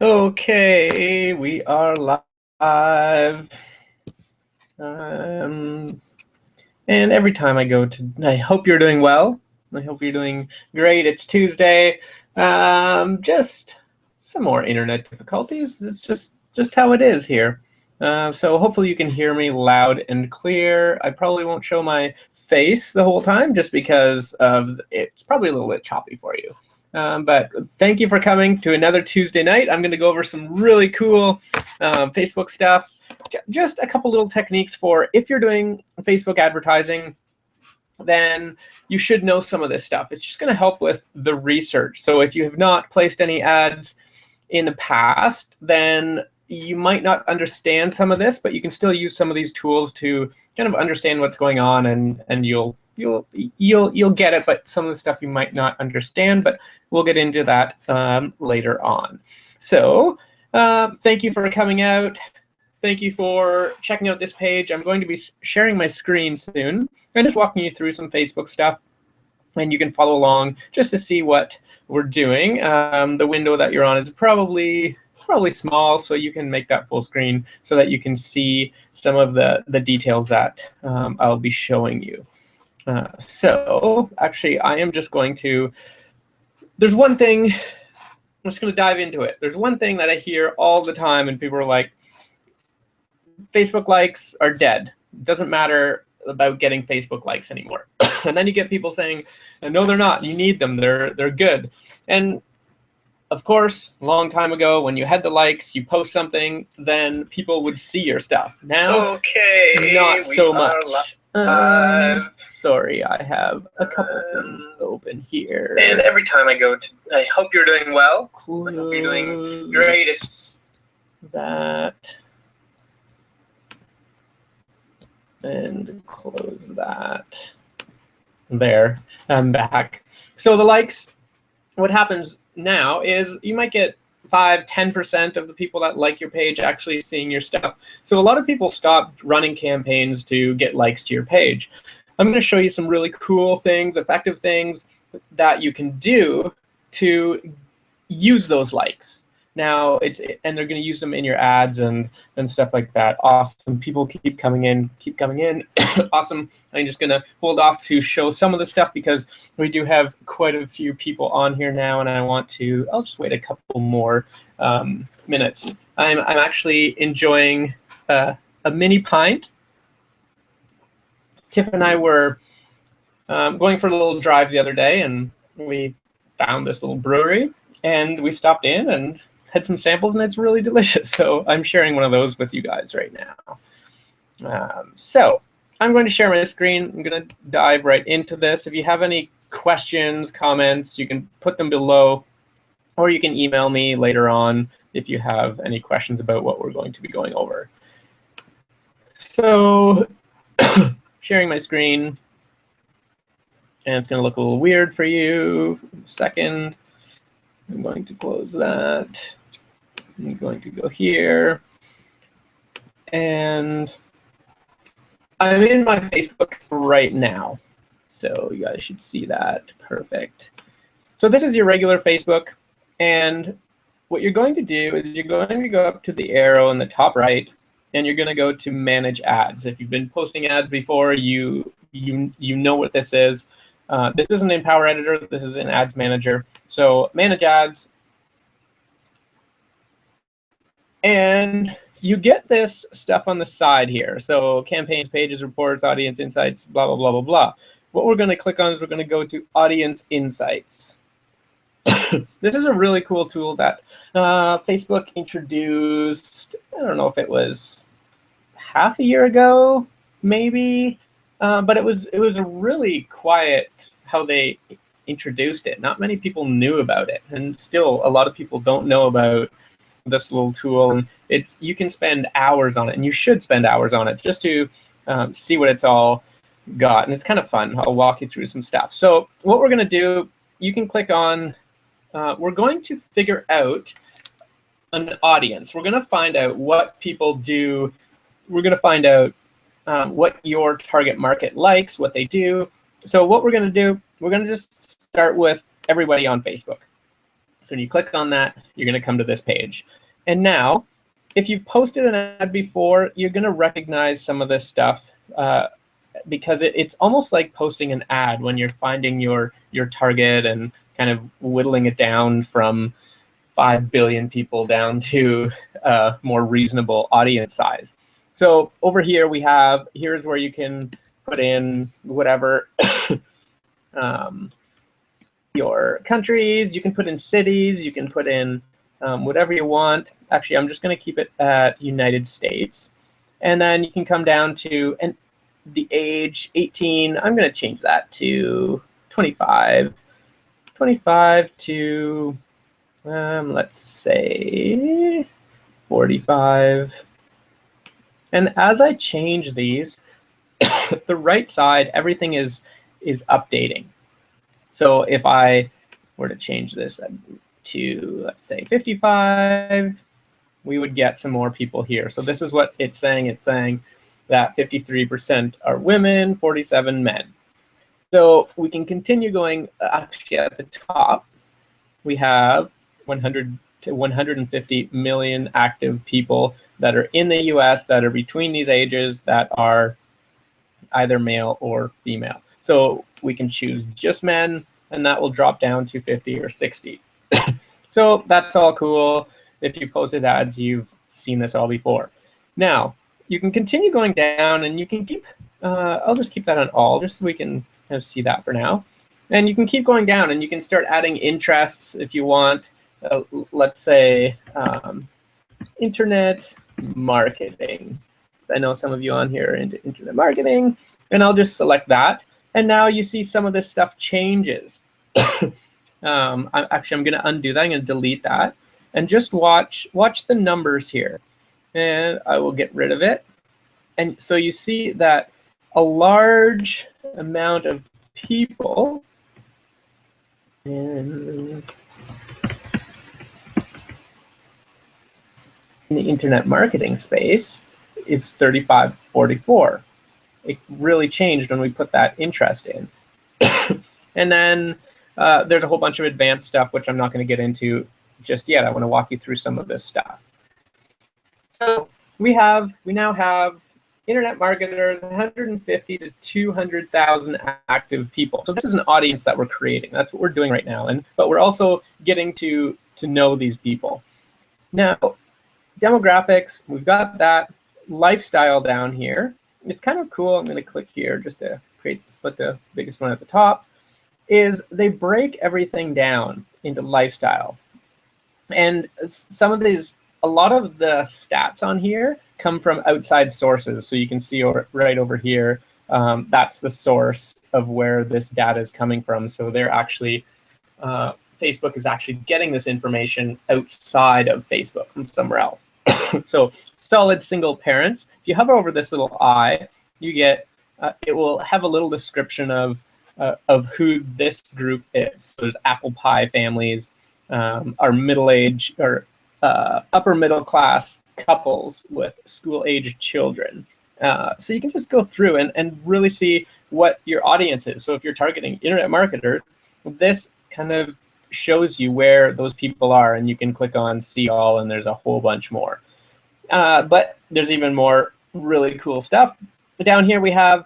Okay, we are live. Um, and every time I hope you're doing well. I hope you're doing great. It's Tuesday. Just some more internet difficulties. It's just how it is here. So hopefully you can hear me loud and clear. I probably won't show my face the whole time just because of it's probably a little bit choppy for you. But thank you for coming to another Tuesday night. I'm going to go over some really cool Facebook stuff. Just a couple little techniques for if you're doing Facebook advertising, then you should know some of this stuff. It's just going to help with the research. So if you have not placed any ads in the past, then you might not understand some of this, but you can still use some of these tools to kind of understand what's going on, and you'll get it. But some of the stuff you might not understand, but we'll get into that later on. So thank you for coming out. Thank you for checking out this page. I'm going to be sharing my screen soon and just walking you through some Facebook stuff, and you can follow along just to see what we're doing. The window that you're on is probably small, so you can make that full screen so that you can see some of the details that I'll be showing you. So actually, I am just going to, there's one thing, I'm just going to dive into it. There's one thing that I hear all the time, and people are like, Facebook likes are dead. It doesn't matter about getting Facebook likes anymore. And then you get people saying, no, they're not. You need them. They're good. And of course, a long time ago, when you had the likes, you post something, then people would see your stuff. Now, not so much. Sorry, I have a couple things open here. And every time I go to, I hope you're doing well. I hope you're doing great. That. And close that. There, I'm back. So the likes, what happens now is you might get 5–10% of the people that like your page actually seeing your stuff. So a lot of people stopped running campaigns to get likes to your page. I'm going to show you some really cool things, effective things that you can do to use those likes. Now and they're going to use them in your ads and stuff like that. Awesome. People keep coming in. Awesome. I'm just going to hold off to show some of the stuff because we do have quite a few people on here now, and I'll just wait a couple more minutes. I'm actually enjoying a mini pint. Tiff and I were going for a little drive the other day, and we found this little brewery, and we stopped in and had some samples, and it's really delicious. So I'm sharing one of those with you guys right now. So I'm going to share my screen. I'm going to dive right into this. If you have any questions, comments, you can put them below, or you can email me later on if you have any questions about what we're going to be going over. So sharing my screen, and it's going to look a little weird for you. Second, I'm going to close that. I'm going to go here, and I'm in my Facebook right now. So you guys should see that. Perfect. So this is your regular Facebook, and what you're going to do is you're going to go up to the arrow in the top right, and you're going to go to Manage Ads. If you've been posting ads before, you know what this is. This isn't in Power Editor. This is in Ads Manager. So Manage Ads. And you get this stuff on the side here. So campaigns, pages, reports, audience insights, blah, blah, blah, blah, blah. What we're going to click on is we're going to go to Audience Insights. This is a really cool tool that Facebook introduced. I don't know if it was half a year ago, maybe. But it was a really quiet how they introduced it. Not many people knew about it, and still a lot of people don't know about this little tool. And you can spend hours on it, and you should spend hours on it just to see what it's all got. And it's kind of fun. I'll walk you through some stuff. So what we're going to do, you can click on, we're going to figure out an audience. We're going to find out what people do. We're going to find out what your target market likes, what they do. So what we're going to do, we're going to just start with everybody on Facebook. So when you click on that, you're going to come to this page. And now, if you've posted an ad before, you're going to recognize some of this stuff because it's almost like posting an ad when you're finding your target and kind of whittling it down from 5 billion people down to a more reasonable audience size. So over here we have, here's where you can put in whatever your countries, you can put in cities, you can put in whatever you want. Actually, I'm just going to keep it at United States. And then you can come down to the age, 18. I'm going to change that to 25. 25 to, let's say, 45. And as I change these, the right side, everything is updating. So if I were to change this to, let's say, 55, we would get some more people here. So this is what it's saying. It's saying that 53% are women, 47 men. So we can continue going. Actually, at the top, we have 100 to 150 million active people that are in the US that are between these ages that are either male or female. So we can choose just men, and that will drop down to 50 or 60. So that's all cool. If you posted ads, you've seen this all before. Now, you can continue going down, and you can keep, I'll just keep that on all, just so we can kind of see that for now. And you can keep going down, and you can start adding interests if you want. Let's say internet marketing. I know some of you on here are into internet marketing, and I'll just select that. And now you see some of this stuff changes. I'm going to undo that. I'm going to delete that. And just watch the numbers here. And I will get rid of it. And so you see that a large amount of people in the internet marketing space is 3544. It really changed when we put that interest in. And then there's a whole bunch of advanced stuff, which I'm not going to get into just yet. I want to walk you through some of this stuff. So we now have internet marketers, 150 to 200,000 active people. So this is an audience that we're creating. That's what we're doing right now. But we're also getting to know these people. Now, demographics, we've got that. Lifestyle down here. It's kind of cool. I'm going to click here just to put the biggest one at the top. Is they break everything down into lifestyle. And some of these, a lot of the stats on here come from outside sources. So you can see right over here, that's the source of where this data is coming from. So they're actually, Facebook is actually getting this information outside of Facebook from somewhere else. So solid single parents. If you hover over this little eye, you get, it will have a little description of who this group is. So there's apple pie families, are middle-aged or upper middle class couples with school-aged children. So you can just go through and really see what your audience is. So if you're targeting internet marketers, this kind of shows you where those people are, and you can click on see all, and there's a whole bunch more. But there's even more really cool stuff. Down here we have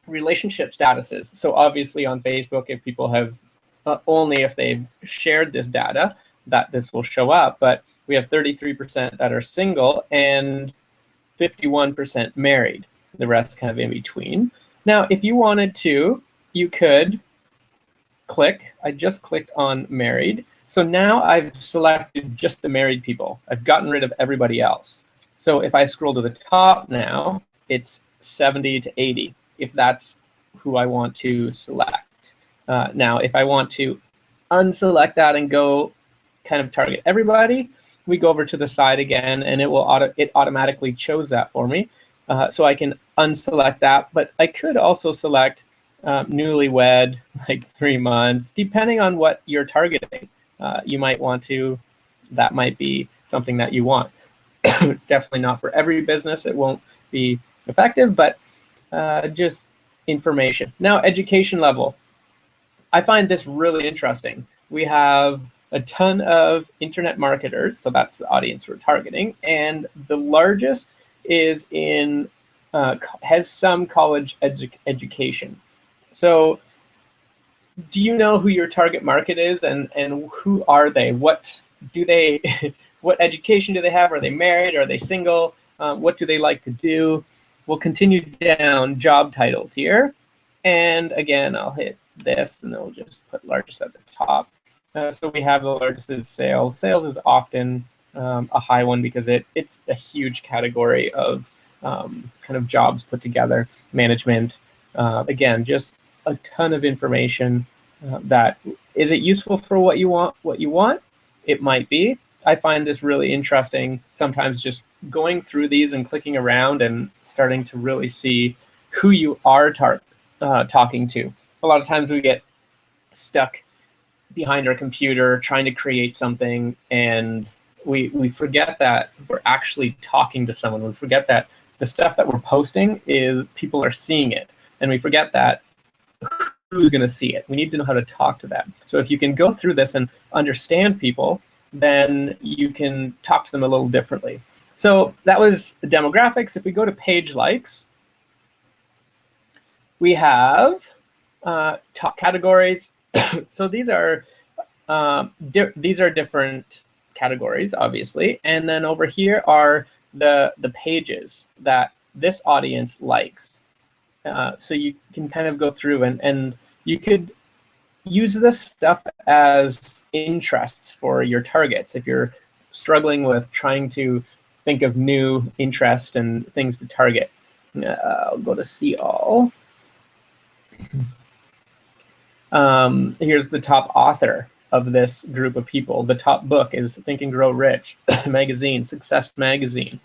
relationship statuses. So obviously on Facebook, if people have only if they've shared this data, that this will show up. But we have 33% that are single and 51% married. The rest kind of in between. Now, if you wanted to, you could click. I just clicked on married. So now I've selected just the married people. I've gotten rid of everybody else. So if I scroll to the top now, it's 70 to 80, if that's who I want to select. Now, if I want to unselect that and go kind of target everybody, we go over to the side again, and it automatically chose that for me. So I can unselect that, but I could also select newlywed, like 3 months, depending on what you're targeting. You might want to, that might be something that you want. Definitely not for every business. It won't be effective, but just information. Now, education level. I find this really interesting. We have a ton of internet marketers, so that's the audience we're targeting, and the largest is in has some college education. So do you know who your target market is, and who are they? What do they what education do they have? Are they married? Are they single? What do they like to do? We'll continue down job titles here, and again I'll hit this and then we'll just put largest at the top. So we have the largest is sales. Sales is often a high one because it's a huge category of kind of jobs put together. Management, again, just a ton of information. That is it useful for what you want? It might be. I find this really interesting. Sometimes just going through these and clicking around and starting to really see who you are talking to. A lot of times we get stuck behind our computer trying to create something, and we forget that we're actually talking to someone. We forget that the stuff that we're posting is people are seeing it, and we forget that who's going to see it. We need to know how to talk to them. So if you can go through this and understand people, then you can talk to them a little differently. So that was the demographics. If we go to page likes, we have top categories. So these are different categories, obviously. And then over here are the pages that this audience likes. So you can kind of go through and you could use this stuff as interests for your targets. If you're struggling with trying to think of new interest and things to target, I'll go to see all. Here's the top author of this group of people. The top book is Think and Grow Rich magazine, Success Magazine.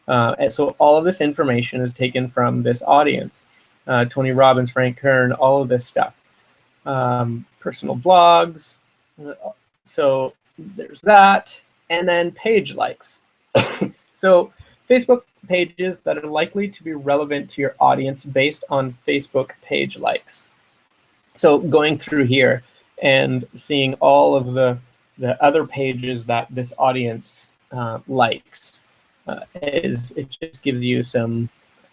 And so all of this information is taken from this audience. Tony Robbins, Frank Kern, all of this stuff. Personal blogs. So there's that. And then page likes. So Facebook pages that are likely to be relevant to your audience based on Facebook page likes. So going through here and seeing all of the other pages that this audience likes, it just gives you some,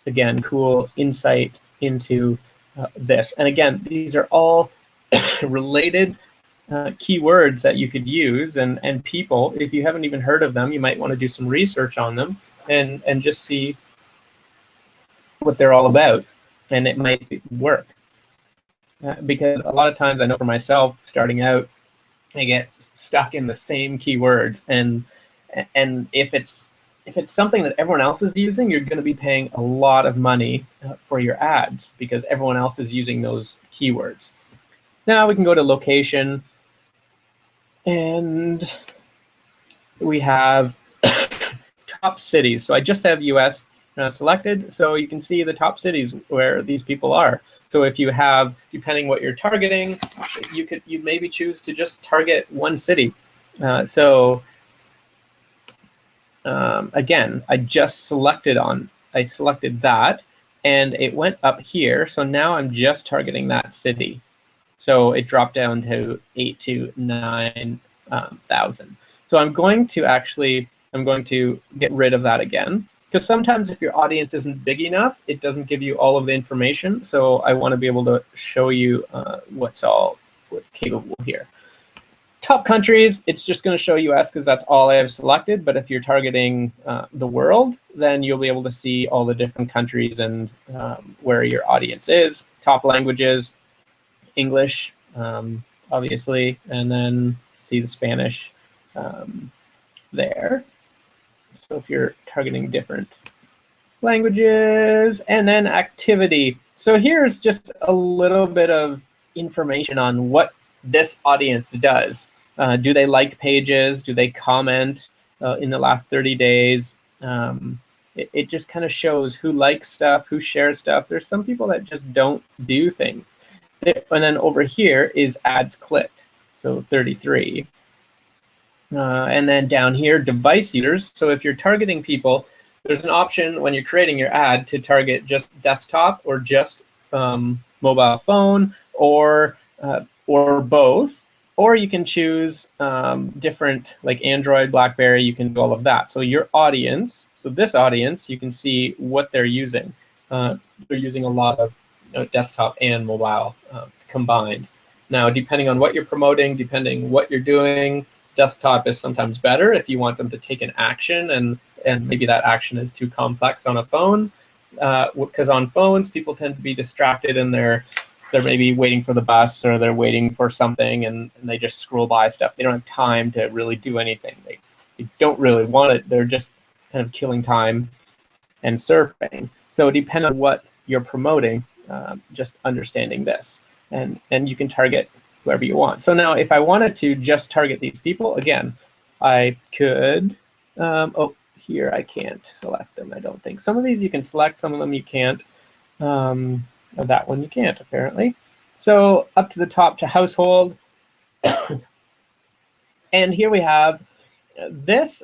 again, cool insight into this. And again, these are all related keywords that you could use, and people, if you haven't even heard of them, you might want to do some research on them and just see what they're all about, and it might work. Because a lot of times I know for myself, starting out, I get stuck in the same keywords, and if it's something that everyone else is using, you're going to be paying a lot of money for your ads because everyone else is using those keywords. Now we can go to location, and we have top cities. So I just have US selected, so you can see the top cities where these people are. So if you have, depending what you're targeting, you maybe choose to just target one city. Again, I selected that, and it went up here. So now I'm just targeting that city. So it dropped down to 8 to 9,000. So I'm going to get rid of that again. Because sometimes if your audience isn't big enough, it doesn't give you all of the information. So I want to be able to show you what's capable here. Top countries, it's just going to show US because that's all I have selected. But if you're targeting the world, then you'll be able to see all the different countries and where your audience is. Top languages, English, obviously, and then see the Spanish there. So if you're targeting different languages, and then activity. So here's just a little bit of information on what this audience does. Do they like pages? Do they comment in the last 30 days? It just kind of shows who likes stuff, who shares stuff. There's some people that just don't do things. And then over here is ads clicked, so 33. And then down here, device users. So if you're targeting people, there's an option when you're creating your ad to target just desktop or just mobile phone or both. Or you can choose different, like Android, BlackBerry, you can do all of that. So your audience, so this audience, you can see what they're using. They're using a lot of desktop and mobile combined. Now, depending on what you're promoting, depending what you're doing, desktop is sometimes better if you want them to take an action, and maybe that action is too complex on a phone. Because on phones, people tend to be distracted and they're maybe waiting for the bus or they're waiting for something and they just scroll by stuff. They don't have time to really do anything. They don't really want it. They're just kind of killing time and surfing. So depending on what you're promoting, just understanding this. And you can target whoever you want. So now if I wanted to just target these people, again, I could, oh, here I can't select them, I don't think. Some of these you can select, some of them you can't. That one you can't, apparently. So up to the top to household. And here we have this.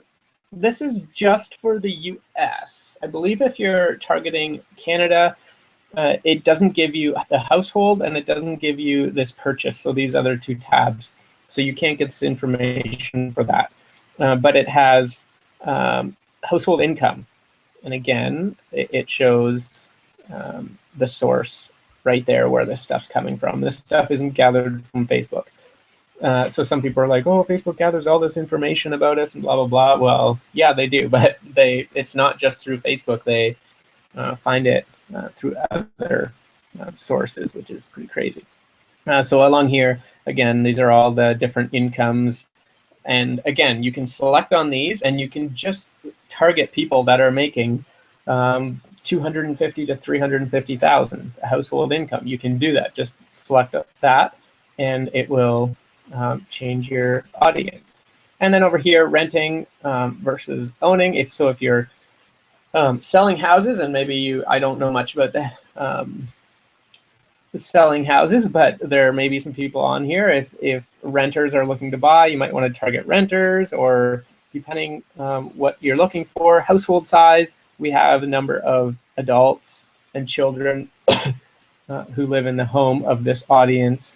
This is just for the US. I believe if you're targeting Canada, it doesn't give you the household and it doesn't give you this purchase. So these other two tabs. So you can't get this information for that. But it has household income. And again, it shows the source right there where this stuff's coming from. This stuff isn't gathered from Facebook. So some people are like, oh, Facebook gathers all this information about us and blah, blah, blah. Well, yeah, they do, but it's not just through Facebook. They find it through other sources, which is pretty crazy. So along here, again, these are all the different incomes. And again, you can select on these and you can just target people that are making 250 to 350,000 household income. You can do that. Just select that, and it will change your audience. And then over here, renting versus owning. If you're selling houses, and maybe I don't know much about selling houses, but there may be some people on here. If renters are looking to buy, you might want to target renters, or depending what you're looking for. Household size, we have a number of adults and children who live in the home of this audience.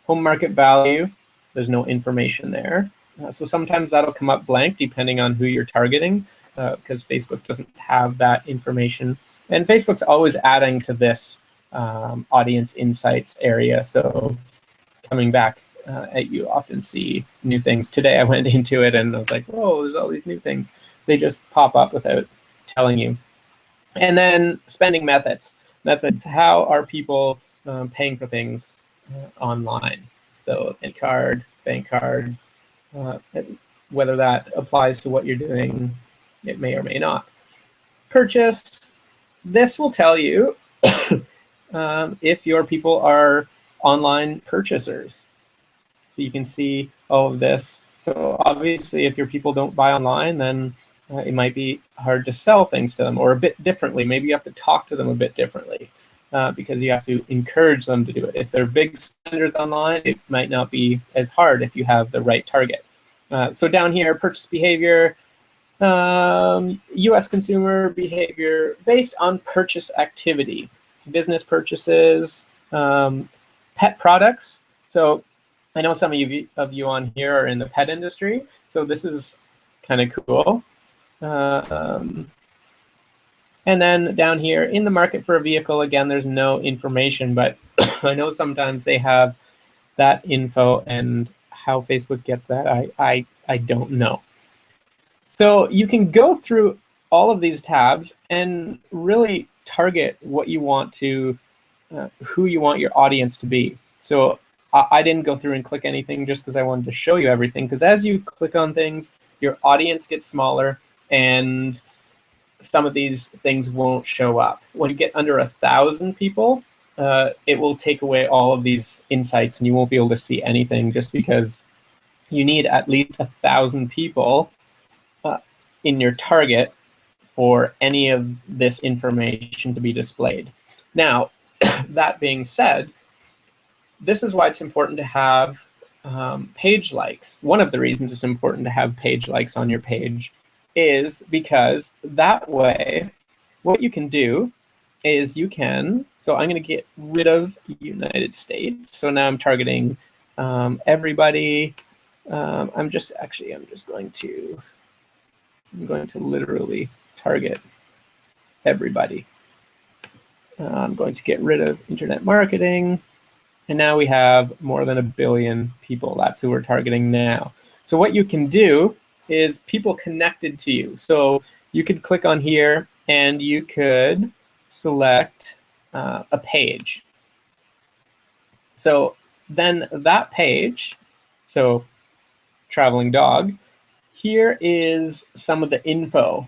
Home market value, there's no information there. So sometimes that'll come up blank depending on who you're targeting, because Facebook doesn't have that information. And Facebook's always adding to this audience insights area. So coming back, you often see new things. Today I went into it and I was like, whoa, there's all these new things. They just pop up without telling you. And then spending methods. How are people paying for things online? So bank card, whether that applies to what you're doing, it may or may not. Purchase, this will tell you if your people are online purchasers. So you can see all of this. So obviously, if your people don't buy online, then it might be hard to sell things to them, or a bit differently. Maybe you have to talk to them a bit differently because you have to encourage them to do it. If they're big spenders online, it might not be as hard if you have the right target. So down here, purchase behavior, U.S. consumer behavior based on purchase activity, business purchases, pet products. So I know some of you on here are in the pet industry, so this is kind of cool. And then down here, in the market for a vehicle, again, there's no information, but I know sometimes they have that info, and how Facebook gets that, I don't know. So you can go through all of these tabs and really target what you want to, who you want your audience to be. So I didn't go through and click anything just because I wanted to show you everything, because as you click on things, your audience gets smaller and some of these things won't show up. When you get under 1,000 people, it will take away all of these insights and you won't be able to see anything, just because you need at least 1,000 people in your target for any of this information to be displayed. Now, that being said, this is why it's important to have page likes. One of the reasons it's important to have page likes on your page is because that way, what you can do is you can, so I'm going to get rid of United States. So now I'm targeting everybody. I'm going to literally target everybody. I'm going to get rid of internet marketing. And now we have more than 1 billion people. That's who we're targeting now. So what you can do is people connected to you. So you could click on here and you could select a page. So then that page, so traveling dog, here is some of the info.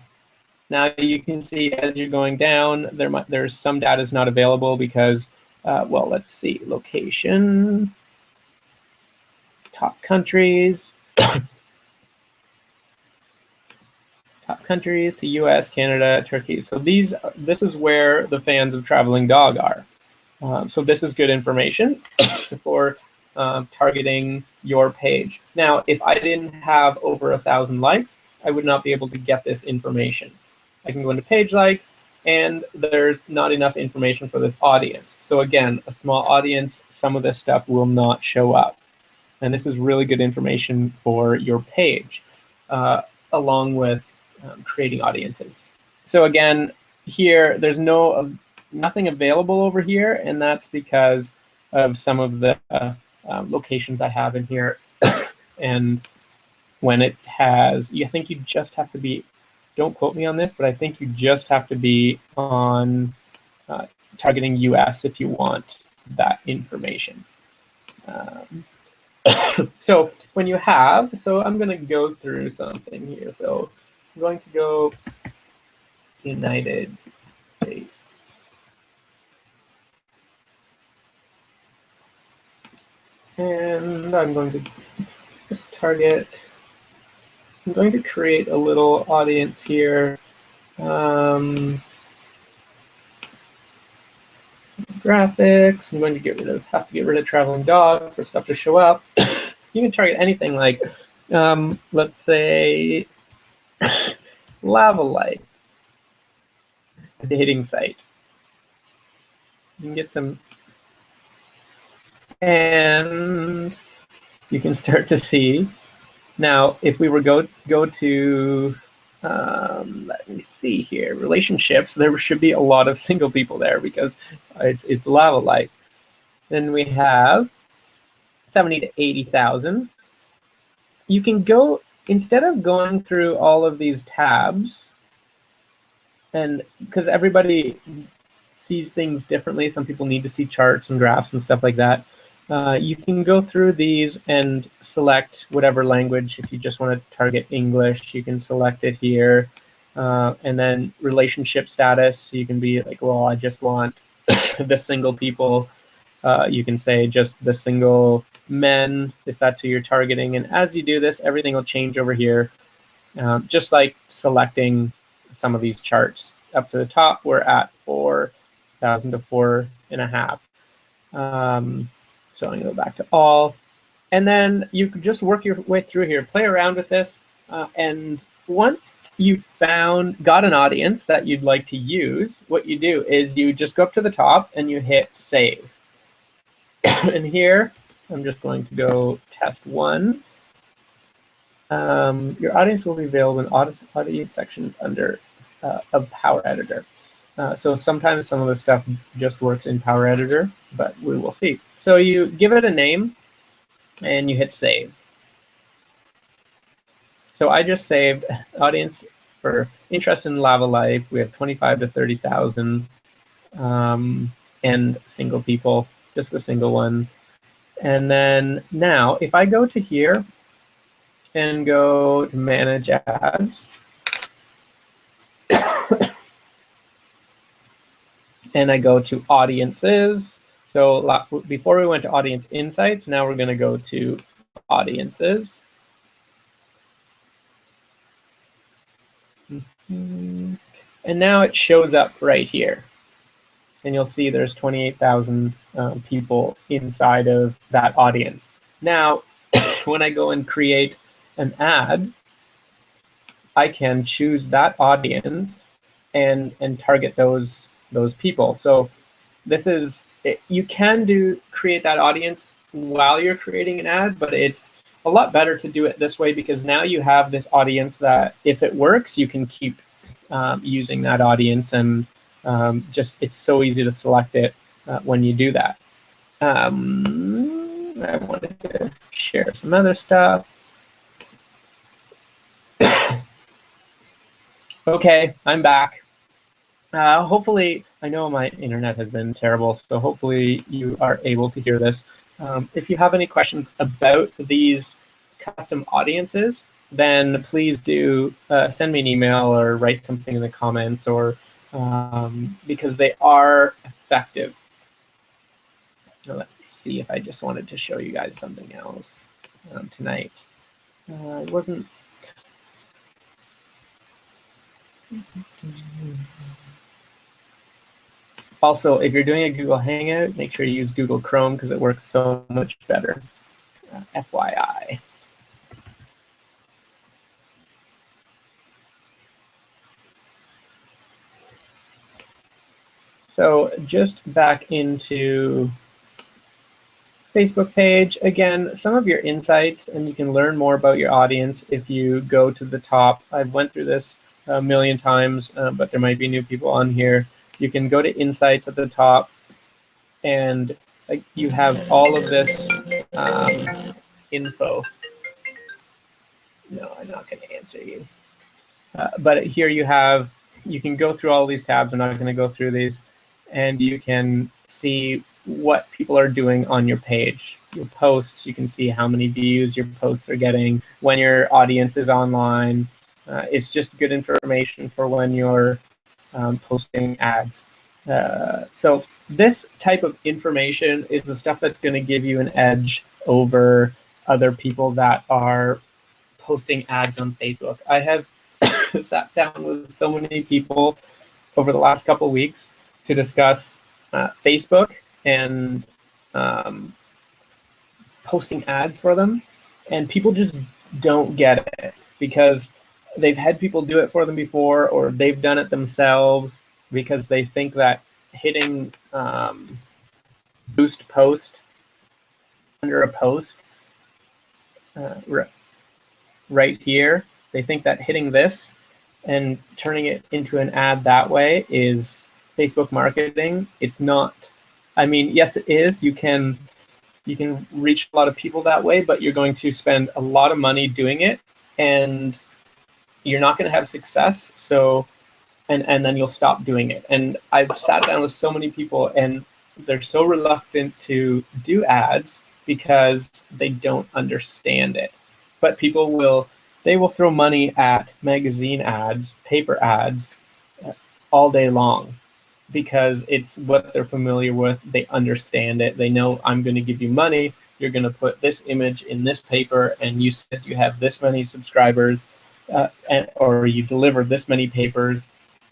Now you can see as you're going down, there's some data is not available because, well, let's see, location, top countries, top countries, the US, Canada, Turkey. So this is where the fans of Traveling Dog are. So this is good information for targeting your page. Now, if I didn't have over 1,000 likes, I would not be able to get this information. I can go into page likes, and there's not enough information for this audience. So again, a small audience, some of this stuff will not show up. And this is really good information for your page, along with creating audiences. So again, here, there's nothing available over here, and that's because of some of the locations I have in here. And when it has, I think you just have to be, don't quote me on this, but I think you just have to be on targeting US if you want that information. So when you have, so I'm going to go through something here. So I'm going to go United States. And I'm going to just target, I'm going to create a little audience here. Graphics, I'm going to have to get rid of traveling dog for stuff to show up. You can target anything like, let's say, Lava Life, a dating site. You can get some, and you can start to see. Now, if we were go to, let me see here, relationships, there should be a lot of single people there because it's Lava Life. Then we have 70 to 80,000. You can go, instead of going through all of these tabs, and because everybody sees things differently, some people need to see charts and graphs and stuff like that. You can go through these and select whatever language. If you just want to target English, you can select it here. And then relationship status, you can be like, well, I just want the single people. You can say just the single men, if that's who you're targeting. And as you do this, everything will change over here, just like selecting some of these charts. Up to the top, we're at 4,000 to 4.5. So I'm going to go back to all. And then you can just work your way through here, play around with this. And once you got an audience that you'd like to use, what you do is you just go up to the top and you hit save. And here, I'm just going to go test 1. Your audience will be available in audience sections under a Power Editor. So sometimes some of the stuff just works in Power Editor, but we will see. So you give it a name and you hit save. So I just saved audience for interest in Lava Life. We have 25 to 30,000 and single people, just the single ones. And then now if I go to here and go to manage ads, and I go to audiences. So before we went to audience insights, now we're going to go to audiences. And now it shows up right here. And you'll see there's 28,000 people inside of that audience. Now, when I go and create an ad, I can choose that audience and target those people. So this is, you can create that audience while you're creating an ad, but it's a lot better to do it this way because now you have this audience that if it works, you can keep using that audience, and just it's so easy to select it when you do that. I wanted to share some other stuff. Okay, I'm back. Hopefully, I know my internet has been terrible, so hopefully you are able to hear this. If you have any questions about these custom audiences, then please do send me an email or write something in the comments, or because they are effective. Now, let me see if I just wanted to show you guys something else tonight. It wasn't. Also, if you're doing a Google Hangout, make sure you use Google Chrome because it works so much better. FYI. So just back into Facebook page. Again, some of your insights, and you can learn more about your audience if you go to the top. I've went through this a million times, but there might be new people on here. You can go to insights at the top, and you have all of this info. No, I'm not going to answer you. But here you can go through all these tabs. I'm not going to go through these. And you can see what people are doing on your page. Your posts, you can see how many views your posts are getting, when your audience is online. It's just good information for when you're posting ads. So this type of information is the stuff that's going to give you an edge over other people that are posting ads on Facebook. I have sat down with so many people over the last couple of weeks to discuss Facebook and posting ads for them, and people just don't get it because they've had people do it for them before, or they've done it themselves because they think that hitting boost post under a post right here, they think that hitting this and turning it into an ad that way is Facebook marketing. It's not. I mean, yes, it is. You can reach a lot of people that way, but you're going to spend a lot of money doing it, and you're not going to have success. So, and then you'll stop doing it. And I've sat down with so many people, and they're so reluctant to do ads because they don't understand it. But people will throw money at magazine ads, paper ads, all day long because it's what they're familiar with. They understand it. They know, I'm going to give you money. You're going to put this image in this paper, and you said you have this many subscribers, or you deliver this many papers.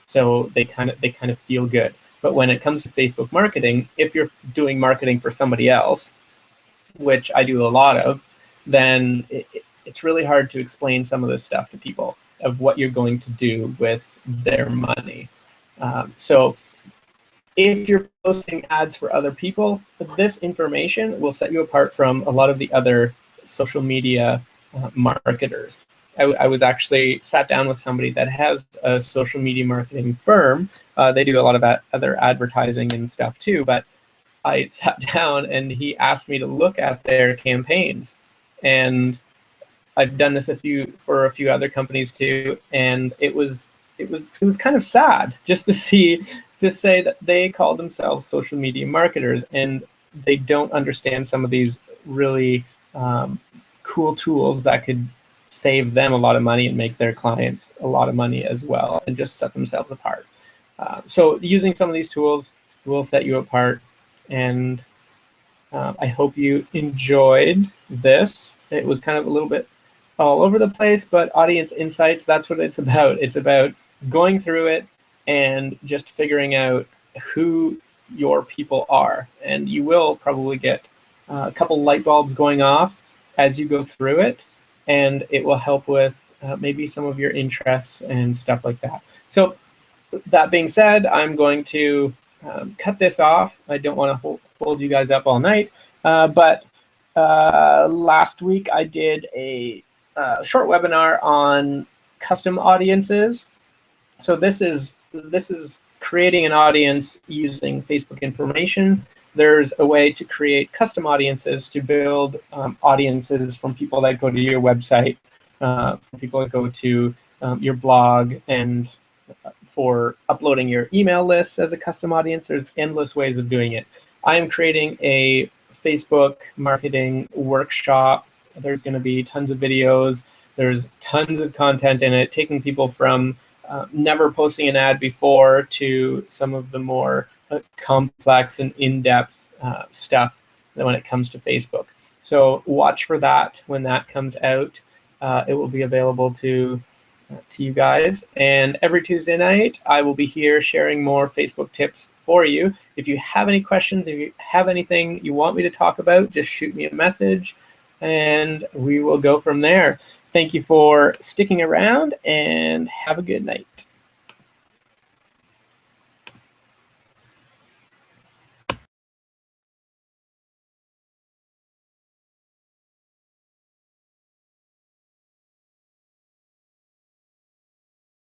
So they kind of feel good. But when it comes to Facebook marketing, if you're doing marketing for somebody else, which I do a lot of, then it's really hard to explain some of this stuff to people of what you're going to do with their money. So if you're posting ads for other people, this information will set you apart from a lot of the other social media marketers. I was actually sat down with somebody that has a social media marketing firm. They do a lot of other advertising and stuff too, but I sat down and he asked me to look at their campaigns. And I've done this for a few other companies too, and it was kind of sad just to say that they call themselves social media marketers and they don't understand some of these really cool tools that could save them a lot of money and make their clients a lot of money as well, and just set themselves apart. So using some of these tools will set you apart, and I hope you enjoyed this. It was kind of a little bit all over the place, but audience insights, that's what it's about. It's about going through it and just figuring out who your people are. And you will probably get a couple light bulbs going off as you go through it, and it will help with maybe some of your interests and stuff like that. So that being said, I'm going to cut this off. I don't want to hold you guys up all night, but last week I did a short webinar on custom audiences. So this is creating an audience using Facebook information. There's a way to create custom audiences to build audiences from people that go to your website, from people that go to your blog, and for uploading your email lists as a custom audience. There's endless ways of doing it. I am creating a Facebook marketing workshop. There's going to be tons of videos. There's tons of content in it, taking people from never posting an ad before to some of the more complex and in-depth stuff when it comes to Facebook. So watch for that when that comes out. It will be available to you guys. And every Tuesday night, I will be here sharing more Facebook tips for you. If you have any questions, if you have anything you want me to talk about, just shoot me a message and we will go from there. Thank you for sticking around and have a good night.